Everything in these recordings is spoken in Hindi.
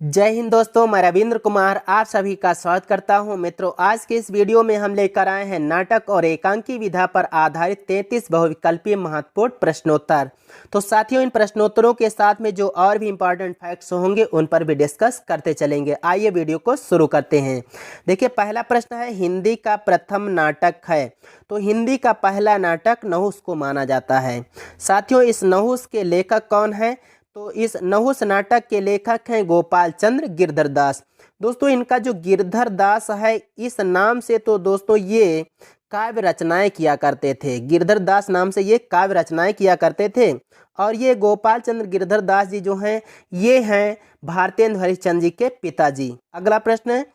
जय हिंद दोस्तों, मैं रविंद्र कुमार आप सभी का स्वागत करता हूं। मित्रों, आज के इस वीडियो में हम लेकर आए हैं नाटक और एकांकी विधा पर आधारित 33 बहुविकल्पीय महत्वपूर्ण प्रश्नोत्तर। तो साथियों, इन प्रश्नोत्तरों के साथ में जो और भी इंपॉर्टेंट फैक्ट्स होंगे उन पर भी डिस्कस करते चलेंगे। आइए वीडियो को शुरू करते हैं। देखिए, पहला प्रश्न है, हिंदी का प्रथम नाटक है। तो हिंदी का पहला नाटक नहुस को माना जाता है। साथियों, इस नहुस के लेखक कौन है? तो इस नहुस नाटक के लेखक हैं गोपाल चंद्र गिरधर दास। दोस्तों, इनका जो गिरधर दास है, इस नाम से तो दोस्तों ये काव्य रचनाएं किया करते थे। गिरधर दास नाम से ये काव्य रचनाएं किया करते थे। और ये गोपाल चंद्र गिरधर दास जी जो हैं, ये हैं भारतेंदु हरिश्चंद्र जी के पिताजी। अगला प्रश्न है,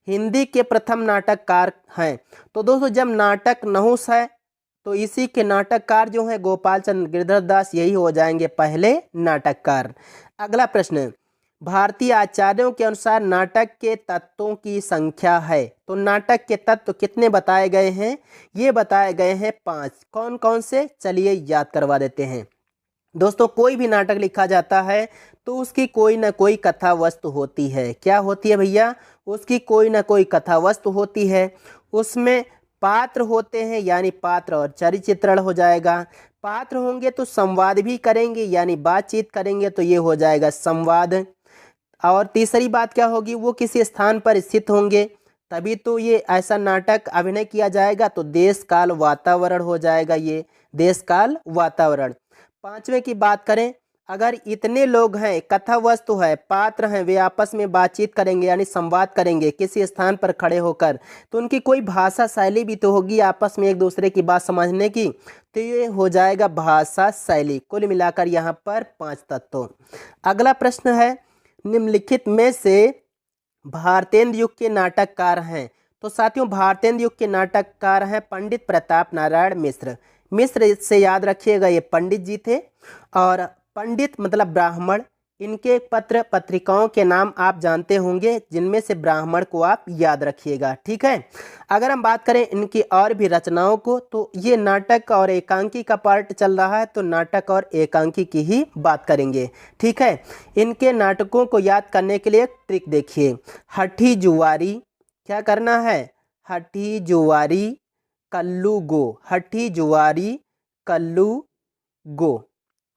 हिंदी के प्रथम नाटककार हैं। तो दोस्तों, जब नाटक नहुस है तो इसी के नाटककार जो हैं गोपाल चंद्र गिरधर दास, यही हो जाएंगे पहले नाटककार। अगला प्रश्न, भारतीय आचार्यों के अनुसार नाटक के तत्वों की संख्या है। तो नाटक के तत्व कितने बताए गए हैं? ये बताए गए हैं 5। कौन कौन से? चलिए याद करवा देते हैं। दोस्तों, कोई भी नाटक लिखा जाता है तो उसकी कोई ना कोई कथा वस्तु होती है। क्या होती है भैया? उसकी कोई ना कोई कथा वस्तु होती है। उसमें पात्र होते हैं, यानी पात्र और चरित्र चित्रण हो जाएगा। पात्र होंगे तो संवाद भी करेंगे, यानी बातचीत करेंगे, तो ये हो जाएगा संवाद। और तीसरी बात क्या होगी? वो किसी स्थान पर स्थित होंगे, तभी तो ये ऐसा नाटक अभिनय किया जाएगा। तो देश काल वातावरण हो जाएगा, ये देश काल वातावरण। पांचवें की बात करें, अगर इतने लोग हैं, कथा वस्तु है, पात्र हैं, वे आपस में बातचीत करेंगे यानी संवाद करेंगे किसी स्थान पर खड़े होकर, तो उनकी कोई भाषा शैली भी तो होगी आपस में एक दूसरे की बात समझने की। तो ये हो जाएगा भाषा शैली। कुल मिलाकर यहाँ पर 5 तत्व। अगला प्रश्न है, निम्नलिखित में से भारतेंदु युग के नाटककार हैं। तो साथियों, भारतेंदु युग के नाटककार हैं पंडित प्रताप नारायण मिश्र। मिश्र से याद रखिएगा, ये पंडित जी थे। और पंडित मतलब ब्राह्मण। इनके पत्र पत्रिकाओं के नाम आप जानते होंगे, जिनमें से ब्राह्मण को आप याद रखिएगा, ठीक है। अगर हम बात करें इनकी और भी रचनाओं को, तो ये नाटक और एकांकी का पार्ट चल रहा है, तो नाटक और एकांकी की ही बात करेंगे, ठीक है। इनके नाटकों को याद करने के लिए एक ट्रिक देखिए। हठी जुआरी, क्या करना है? हठी जुआरी कल्लू गो। हठी जुआरी कल्लू गो।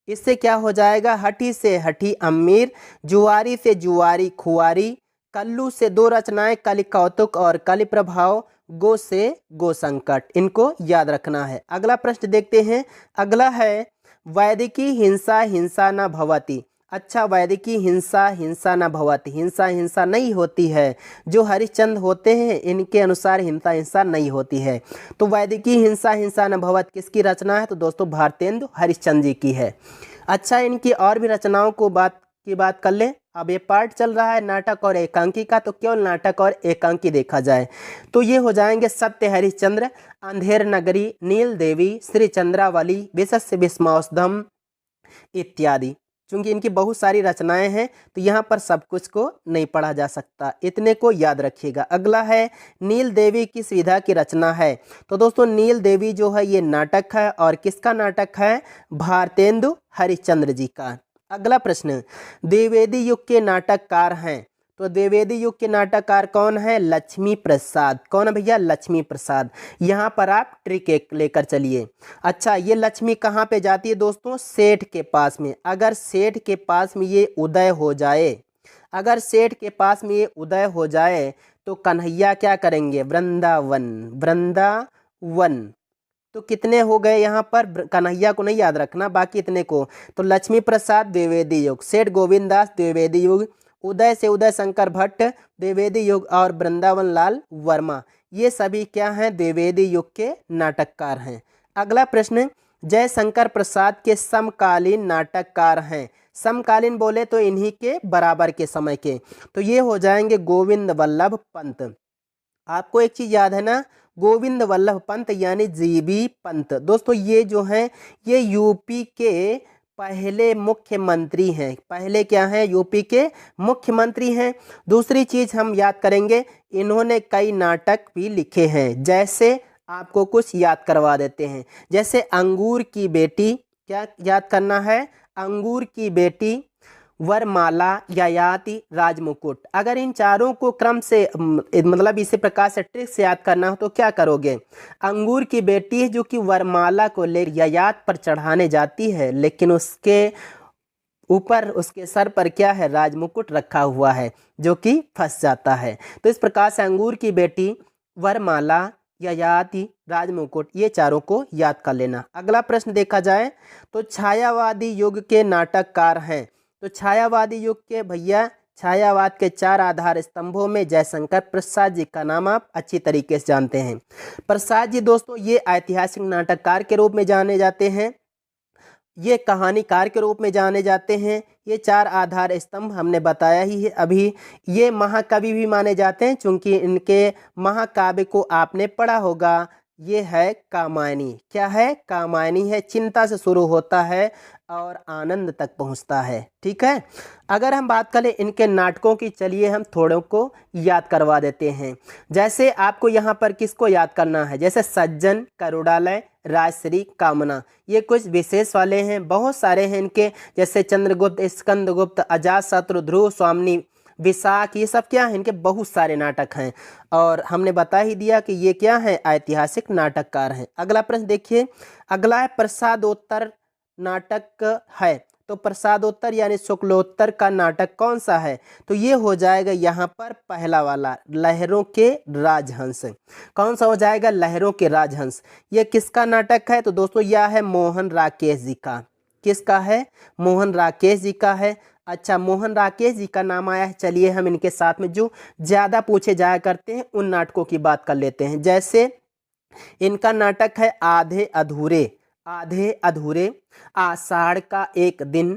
इससे क्या हो जाएगा? हठी से हठी अमीर, जुआरी से जुआरी खुआरी, कल्लू से 2 रचनाएं कलि कौतुक और कलि प्रभाव, गो से गो संकट। इनको याद रखना है। अगला प्रश्न देखते हैं। अगला है, वैदिकी हिंसा हिंसा न भवति। अच्छा, वैदिकी हिंसा हिंसा न भवति, हिंसा हिंसा नहीं होती है। जो हरिश्चंद्र होते हैं इनके अनुसार हिंसा हिंसा नहीं होती है। तो वैदिकी हिंसा हिंसा न भवति किसकी रचना है? तो दोस्तों भारतेंदु हरिश्चंद्र जी की है। अच्छा, इनकी और भी रचनाओं को बात कर लें। अब ये पार्ट चल रहा है नाटक और एकांकी का, तो केवल नाटक और एकांकी देखा जाए तो ये हो जाएंगे सत्य हरिश्चंद्र, अंधेर नगरी, नील देवी, श्री चंद्रावली, विशस्य विस्मौषधम इत्यादि। चूंकि इनकी बहुत सारी रचनाएं हैं तो यहाँ पर सब कुछ को नहीं पढ़ा जा सकता, इतने को याद रखिएगा। अगला है, नील देवी किस विधा की रचना है? तो दोस्तों, नील देवी जो है ये नाटक है, और किसका नाटक है? भारतेंदु हरिश्चंद्र जी का। अगला प्रश्न, द्विवेदी युग के नाटककार हैं। तो द्विवेदी युग के नाटककार कौन है? लक्ष्मी प्रसाद। कौन है भैया? लक्ष्मी प्रसाद। यहाँ पर आप ट्रिक एक लेकर चलिए। अच्छा, ये लक्ष्मी कहाँ पे जाती है दोस्तों? सेठ के पास में। अगर सेठ के पास में ये उदय हो जाए, अगर सेठ के पास में ये उदय हो जाए तो कन्हैया क्या करेंगे? वृंदावन। वृंदावन। तो कितने हो गए यहाँ पर? कन्हैया को नहीं याद रखना, बाकी इतने को। तो लक्ष्मी प्रसाद द्विवेदी युग, सेठ गोविंद दास द्विवेदी युग, उदय से उदय शंकर भट्ट द्विवेदी युग, और वृंदावन लाल वर्मा, ये सभी क्या हैं? द्विवेदी युग के नाटककार हैं। अगला प्रश्न, जयशंकर प्रसाद के समकालीन नाटककार हैं। समकालीन बोले तो इन्हीं के बराबर के समय के, तो ये हो जाएंगे गोविंद वल्लभ पंत। आपको एक चीज याद है ना, गोविंद वल्लभ पंत यानी जीबी पंत। दोस्तों, ये जो हैं ये यूपी के पहले मुख्यमंत्री हैं। पहले क्या हैं? यूपी के मुख्यमंत्री हैं। दूसरी चीज हम याद करेंगे, इन्होंने कई नाटक भी लिखे हैं। जैसे आपको कुछ याद करवा देते हैं, जैसे अंगूर की बेटी। क्या याद करना है? अंगूर की बेटी, वरमाला, ययाति, राजमुकुट। अगर इन चारों को क्रम से मतलब इसी प्रकार से ट्रिक से याद करना हो तो क्या करोगे? अंगूर की बेटी है जो कि वरमाला को ले ययात पर चढ़ाने जाती है, लेकिन उसके ऊपर उसके सर पर क्या है? राजमुकुट रखा हुआ है, जो कि फंस जाता है। तो इस प्रकार से अंगूर की बेटी, वरमाला, ययाति, राजमुकुट, ये चारों को याद कर लेना। अगला प्रश्न देखा जाए तो छायावादी युग के नाटककार हैं। तो छायावादी युग के भैया, छायावाद के 4 आधार स्तंभों में जयशंकर प्रसाद जी का नाम आप अच्छी तरीके से जानते हैं। प्रसाद जी दोस्तों ये ऐतिहासिक नाटककार के रूप में जाने जाते हैं, ये कहानीकार के रूप में जाने जाते हैं। ये 4 आधार स्तंभ हमने बताया ही है अभी। ये महाकवि भी माने जाते हैं, चूंकि इनके महाकाव्य को आपने पढ़ा होगा। ये है कामायनी। क्या है? कामायनी है। चिंता से शुरू होता है और आनंद तक पहुंचता है। ठीक है। अगर हम बात करें इनके नाटकों की, चलिए हम थोड़ों को याद करवा देते हैं। जैसे आपको यहाँ पर किसको याद करना है? जैसे सज्जन, करुणालय, राजश्री, कामना, ये कुछ विशेष वाले हैं। बहुत सारे हैं इनके, जैसे चंद्रगुप्त, स्कंदगुप्त, अजातशत्रु, ध्रुव स्वामिनी, विशाख, ये सब क्या है? इनके बहुत सारे नाटक हैं और हमने बता ही दिया कि ये क्या है? ऐतिहासिक नाटककार हैं। अगला प्रश्न देखिए, अगला है प्रसादोत्तर नाटक है। तो प्रसादोत्तर यानी शुक्लोत्तर का नाटक कौन सा है? तो ये हो जाएगा यहाँ पर पहला वाला, लहरों के राजहंस। कौन सा हो जाएगा? लहरों के राजहंस। ये किसका नाटक है? तो दोस्तों यह है मोहन राकेश जी का। किसका है? मोहन राकेश जी का है। अच्छा, मोहन राकेश जी का नाम आया है। चलिए हम इनके साथ में जो ज़्यादा पूछे जाया करते हैं उन नाटकों की बात कर लेते हैं। जैसे इनका नाटक है आधे अधूरे। आधे अधूरे, आषाढ़ का एक दिन,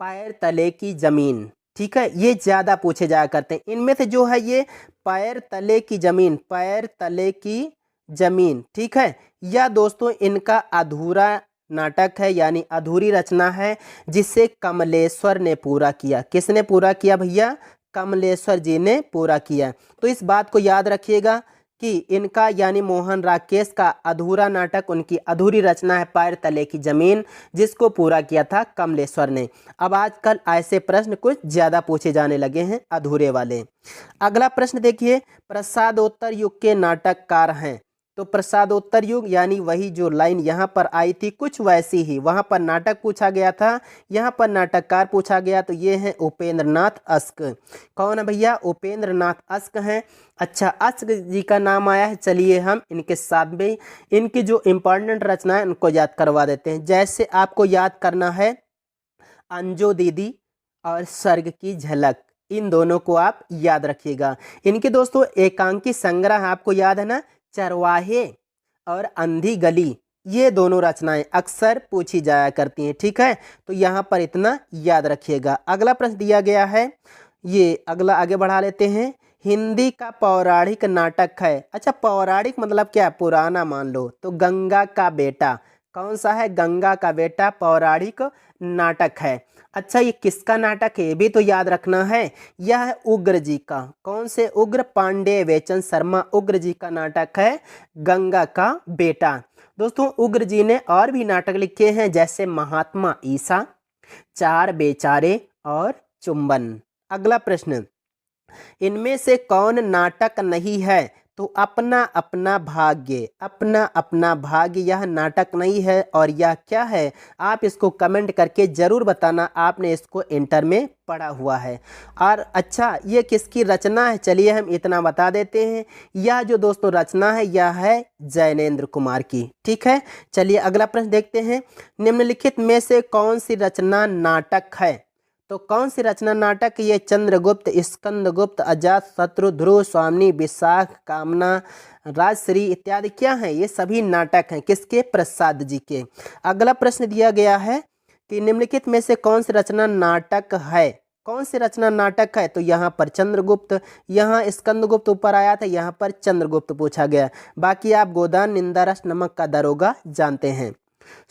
पैर तले की जमीन। ठीक है, ये ज़्यादा पूछे जाया करते हैं। इनमें से जो है ये पैर तले की जमीन, पैर तले की जमीन, ठीक है, यह दोस्तों इनका अधूरा नाटक है, यानी अधूरी रचना है, जिसे कमलेश्वर ने पूरा किया। किसने पूरा किया भैया? कमलेश्वर जी ने पूरा किया। तो इस बात को याद रखिएगा कि इनका यानी मोहन राकेश का अधूरा नाटक, उनकी अधूरी रचना है पैर तले की जमीन, जिसको पूरा किया था कमलेश्वर ने। अब आजकल ऐसे प्रश्न कुछ ज़्यादा पूछे जाने लगे हैं, अधूरे वाले। अगला प्रश्न देखिए, प्रसादोत्तर युग के नाटककार हैं। तो प्रसादोत्तर युग यानी वही जो लाइन यहाँ पर आई थी कुछ वैसी ही, वहाँ पर नाटक पूछा गया था, यहाँ पर नाटककार पूछा गया। तो ये हैं उपेंद्र नाथ अश्क। कौन है भैया? उपेंद्र नाथ अश्क हैं। अच्छा, अश्क जी का नाम आया है। चलिए हम इनके साथ में इनकी जो इम्पोर्टेंट रचना है उनको याद करवा देते हैं। जैसे आपको याद करना है अंजो दीदी और स्वर्ग की झलक, इन दोनों को आप याद रखिएगा। इनके दोस्तों एकांकी संग्रह आपको याद है ना, चरवाहे और अंधी गली, ये दोनों रचनाएं अक्सर पूछी जाया करती हैं। ठीक है, तो यहाँ पर इतना याद रखिएगा। अगला प्रश्न दिया गया है, ये अगला आगे बढ़ा लेते हैं। हिंदी का पौराणिक नाटक है। अच्छा, पौराणिक मतलब क्या? पुराना मान लो। तो गंगा का बेटा, कौन सा है? गंगा का बेटा पौराणिक नाटक है। अच्छा, ये किसका नाटक है? ये भी तो याद रखना है। यह है उग्र जी का। कौन से उग्र? पांडे वेचन शर्मा उग्र जी का नाटक है गंगा का बेटा। दोस्तों उग्र जी ने और भी नाटक लिखे हैं, जैसे महात्मा ईसा, चार बेचारे और चुंबन। अगला प्रश्न, इनमें से कौन नाटक नहीं है? तो अपना अपना भाग्य। अपना अपना भाग्य यह नाटक नहीं है, और यह क्या है? आप इसको कमेंट करके जरूर बताना आपने इसको इंटर में पढ़ा हुआ है। और अच्छा, ये किसकी रचना है? चलिए हम इतना बता देते हैं, यह जो दोस्तों रचना है यह है जैनेन्द्र कुमार की। ठीक है, चलिए अगला प्रश्न देखते हैं। निम्नलिखित में से कौन सी रचना नाटक है? तो कौन सी रचना नाटक? ये चंद्रगुप्त, स्कंदगुप्त, अजातशत्रु, ध्रुव स्वामिनी, विशाख, कामना, राजश्री इत्यादि क्या हैं? ये सभी नाटक हैं। किसके? प्रसाद जी के। अगला प्रश्न दिया गया है कि निम्नलिखित में से कौन सी रचना नाटक है? कौन सी रचना नाटक है? तो यहाँ पर चंद्रगुप्त, यहाँ स्कंदगुप्त ऊपर आया था, यहाँ पर चंद्रगुप्त पूछा गया। बाकी आप गोदान, निंदा रस, नमक का दरोगा जानते हैं।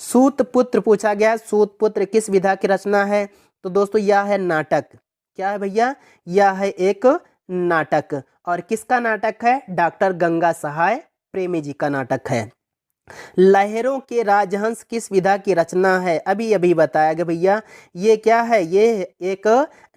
सूत पुत्र पूछा गया। सूत पुत्र किस विधा की रचना है? तो दोस्तों यह है नाटक। क्या है भैया? यह है एक नाटक। और किसका नाटक है? डॉक्टर गंगा सहाय प्रेमी जी का नाटक है। लहरों के राजहंस किस विधा की रचना है? अभी अभी बताया गया भैया, ये क्या है? ये एक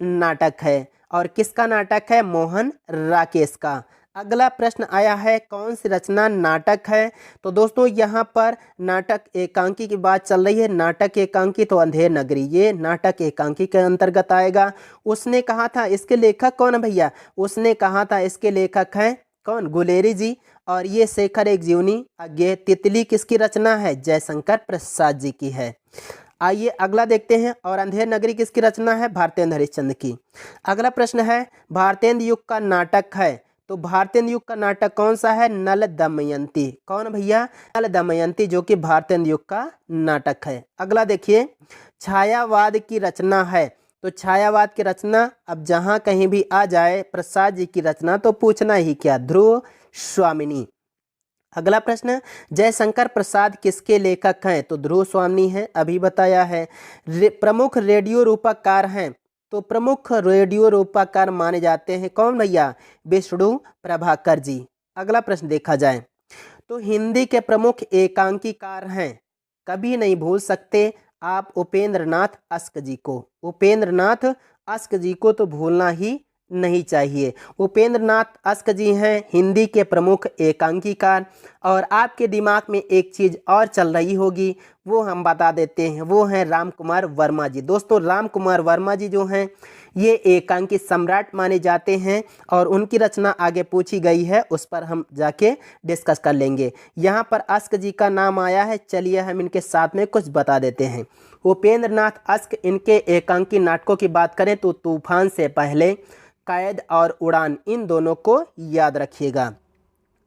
नाटक है। और किसका नाटक है? मोहन राकेश का। अगला प्रश्न आया है, कौन सी रचना नाटक है? तो दोस्तों यहाँ पर नाटक एकांकी की बात चल रही है। नाटक एकांकी तो अंधेर नगरी, ये नाटक एकांकी के अंतर्गत आएगा। उसने कहा था, इसके लेखक कौन है भैया? उसने कहा था इसके लेखक हैं कौन? गुलेरी जी। और ये शेखर एक जीवनी अज्ञेय। तितली किसकी रचना है? जयशंकर प्रसाद जी की है। आइए अगला देखते हैं। और अंधेर नगरी किसकी रचना है? भारतेंद्र हरिश्चंद्र की। अगला प्रश्न है, भारतेंद्र युग का नाटक है, तो भारतेंद्र युग का नाटक कौन सा है? नल दमयंती। कौन भैया? नल दमयंती, जो कि भारतेंद्र युग का नाटक है। अगला देखिए, छायावाद की रचना है, तो छायावाद की रचना अब जहां कहीं भी आ जाए प्रसाद जी की रचना तो पूछना ही क्या? ध्रुव स्वामिनी। अगला प्रश्न, जयशंकर प्रसाद किसके लेखक हैं? तो ध्रुव स्वामिनी है, अभी बताया है। प्रमुख रेडियो रूपकार हैं, तो प्रमुख रेडियो रूपकार माने जाते हैं कौन भैया? विष्णु प्रभाकर जी। अगला प्रश्न देखा जाए तो हिंदी के प्रमुख एकांकीकार हैं, कभी नहीं भूल सकते आप उपेंद्र नाथ अश्क जी को। उपेंद्र नाथ अश्क जी को तो भूलना ही नहीं चाहिए। उपेंद्र नाथ अश्क जी हैं हिंदी के प्रमुख एकांकीकार। और आपके दिमाग में एक चीज़ और चल रही होगी, वो हम बता देते हैं, वो हैं राम कुमार वर्मा जी। दोस्तों राम कुमार वर्मा जी जो हैं ये एकांकी सम्राट माने जाते हैं और उनकी रचना आगे पूछी गई है, उस पर हम जाके डिस्कस कर लेंगे। यहाँ पर अश्क जी का नाम आया है, चलिए हम इनके साथ में कुछ बता देते हैं। उपेंद्र नाथ अश्क, इनके एकांकी नाटकों की बात करें तो तूफान से पहले, कैद और उड़ान, इन दोनों को याद रखिएगा।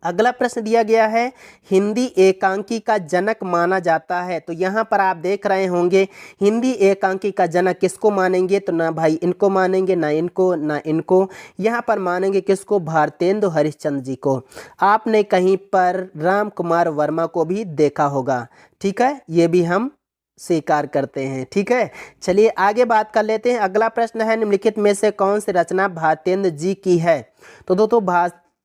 अगला प्रश्न दिया गया है, हिंदी एकांकी का जनक माना जाता है, तो यहाँ पर आप देख रहे होंगे हिंदी एकांकी का जनक किसको मानेंगे? तो ना भाई इनको मानेंगे, ना इनको, ना इनको। यहाँ पर मानेंगे किसको? भारतेंदु हरिश्चंद्र जी को। आपने कहीं पर राम कुमार वर्मा को भी देखा होगा, ठीक है, ये भी हम स्वीकार करते हैं, ठीक है। चलिए आगे बात कर लेते हैं। अगला प्रश्न है, निम्नलिखित में से कौन सी रचना भारतेंद्र जी की है? तो दोस्तों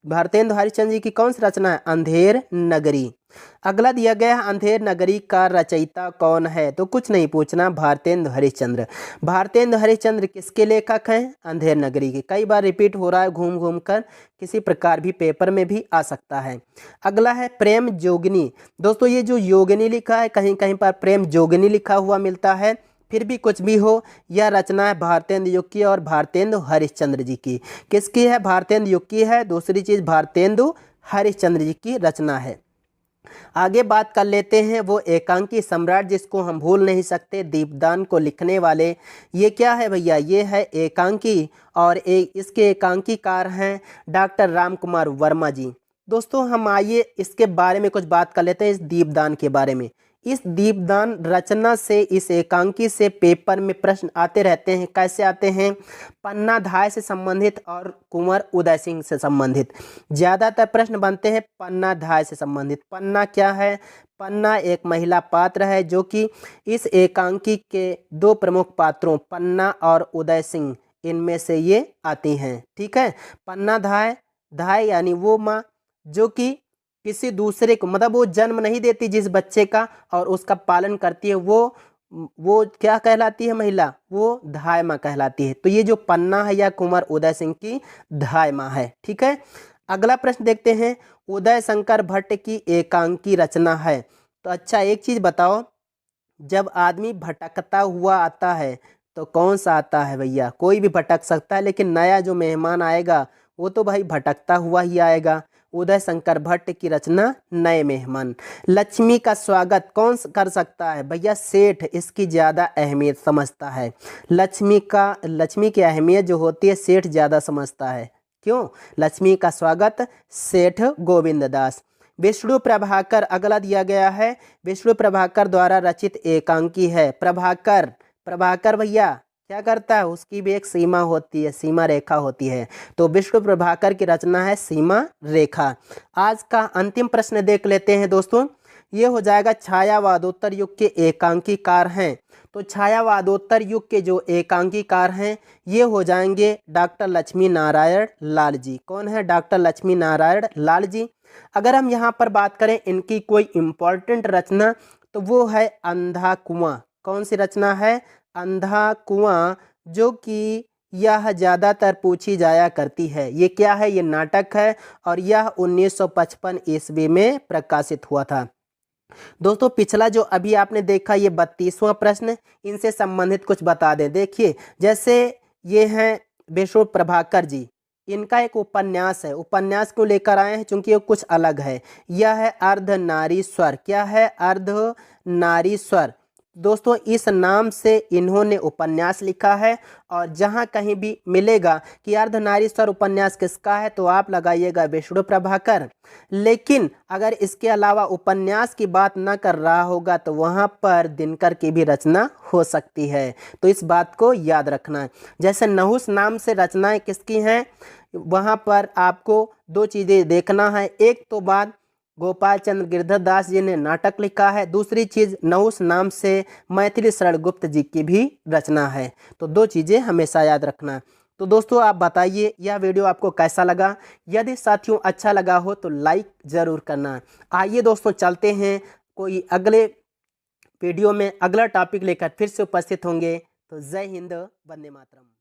भारतेंद्र हरिश्चंद्र जी की कौन सी रचना है? अंधेर नगरी। अगला दिया गया है, अंधेर नगरी का रचयिता कौन है? तो कुछ नहीं पूछना, भारतेंद्र हरिश्चंद्र। भारतेंद्र हरिश्चंद्र किसके लेखक हैं? अंधेर नगरी के। कई बार रिपीट हो रहा है घूम घूम कर, किसी प्रकार भी पेपर में भी आ सकता है। अगला है प्रेम जोगिनी। दोस्तों ये जो योगिनी लिखा है, कहीं कहीं पर प्रेम जोगिनी लिखा हुआ मिलता है, फिर भी कुछ भी हो, यह रचना है भारतेंद्र युग की और भारतेंद्र हरिश्चंद्र जी की। किसकी है? भारतेंद्र युग की है। दूसरी चीज भारतेंद्र हरिश्चंद्र जी की रचना है। आगे बात कर लेते हैं, वो एकांकी सम्राट जिसको हम भूल नहीं सकते, दीपदान को लिखने वाले। ये क्या है भैया? ये है एकांकी और इसके एकांकीकार हैं डॉक्टर राम कुमार वर्मा जी। दोस्तों हम आइए इसके बारे में कुछ बात कर लेते हैं, इस दीपदान के बारे में। इस दीपदान रचना से, इस एकांकी से पेपर में प्रश्न आते रहते हैं। कैसे आते हैं? पन्ना धाय से संबंधित और कुंवर उदय सिंह से संबंधित ज्यादातर प्रश्न बनते हैं पन्ना धाय से संबंधित। पन्ना क्या है? पन्ना एक महिला पात्र है जो कि इस एकांकी के दो प्रमुख पात्रों पन्ना और उदय सिंह, इनमें से ये आती हैं, ठीक है। पन्ना धाय, धाय यानी वो माँ जो कि किसी दूसरे को, मतलब वो जन्म नहीं देती जिस बच्चे का और उसका पालन करती है, वो क्या कहलाती है महिला? वो धाय माँ कहलाती है। तो ये जो पन्ना है या कुंवर उदय सिंह की धाय माँ है, ठीक है। अगला प्रश्न देखते हैं, उदय शंकर भट्ट की एकांकी रचना है। तो अच्छा एक चीज बताओ, जब आदमी भटकता हुआ आता है तो कौन सा आता है भैया? कोई भी भटक सकता है, लेकिन नया जो मेहमान आएगा वो तो भाई भटकता हुआ ही आएगा। उदय शंकर भट्ट की रचना नए मेहमान। लक्ष्मी का स्वागत कौन कर सकता है भैया? सेठ इसकी ज़्यादा अहमियत समझता है। लक्ष्मी की अहमियत जो होती है सेठ ज़्यादा समझता है। क्यों? लक्ष्मी का स्वागत सेठ गोविंद दास। विष्णु प्रभाकर अगला दिया गया है, विष्णु प्रभाकर द्वारा रचित एकांकी है। प्रभाकर भैया क्या करता है? उसकी भी एक सीमा होती है, सीमा रेखा होती है। तो विष्णु प्रभाकर की रचना है सीमा रेखा। आज का अंतिम प्रश्न देख लेते हैं दोस्तों, ये हो जाएगा छायावादोत्तर युग के एकांकीकार हैं। तो छायावादोत्तर युग के जो एकांकीकार हैं ये हो जाएंगे डॉक्टर लक्ष्मी नारायण लाल जी। कौन है? डॉक्टर लक्ष्मी नारायण लाल जी। अगर हम यहाँ पर बात करें इनकी कोई इम्पोर्टेंट रचना तो वो है अंधा कुआं। कौन सी रचना है? अंधा कुआं, जो कि यह ज़्यादातर पूछी जाया करती है। ये क्या है? ये नाटक है और यह 1955 ईस्वी में प्रकाशित हुआ था। दोस्तों पिछला जो अभी आपने देखा ये 32वां प्रश्न, इनसे संबंधित कुछ बता दें। देखिए जैसे ये हैं विष्णु प्रभाकर जी, इनका एक उपन्यास है। उपन्यास को लेकर आए हैं क्योंकि ये कुछ अलग है। यह है अर्धनारीश्वर। क्या है? अर्धनारीश्वर। दोस्तों इस नाम से इन्होंने उपन्यास लिखा है और जहाँ कहीं भी मिलेगा कि अर्धनारीश्वर उपन्यास किसका है तो आप लगाइएगा विष्णु प्रभाकर। लेकिन अगर इसके अलावा उपन्यास की बात न कर रहा होगा तो वहाँ पर दिनकर की भी रचना हो सकती है, तो इस बात को याद रखना। जैसे नहुस नाम से रचनाएं किसकी हैं, वहाँ पर आपको दो चीज़ें देखना है। एक तो बात गोपाल चंद्र गिरधर दास जी ने नाटक लिखा है, दूसरी चीज़ नहुस नाम से मैथिली शरण गुप्त जी की भी रचना है। तो दो चीज़ें हमेशा याद रखना। तो दोस्तों आप बताइए यह वीडियो आपको कैसा लगा। यदि साथियों अच्छा लगा हो तो लाइक ज़रूर करना। आइए दोस्तों चलते हैं, कोई अगले वीडियो में अगला टॉपिक लेकर फिर से उपस्थित होंगे। तो जय हिंद, वंदे मातरम।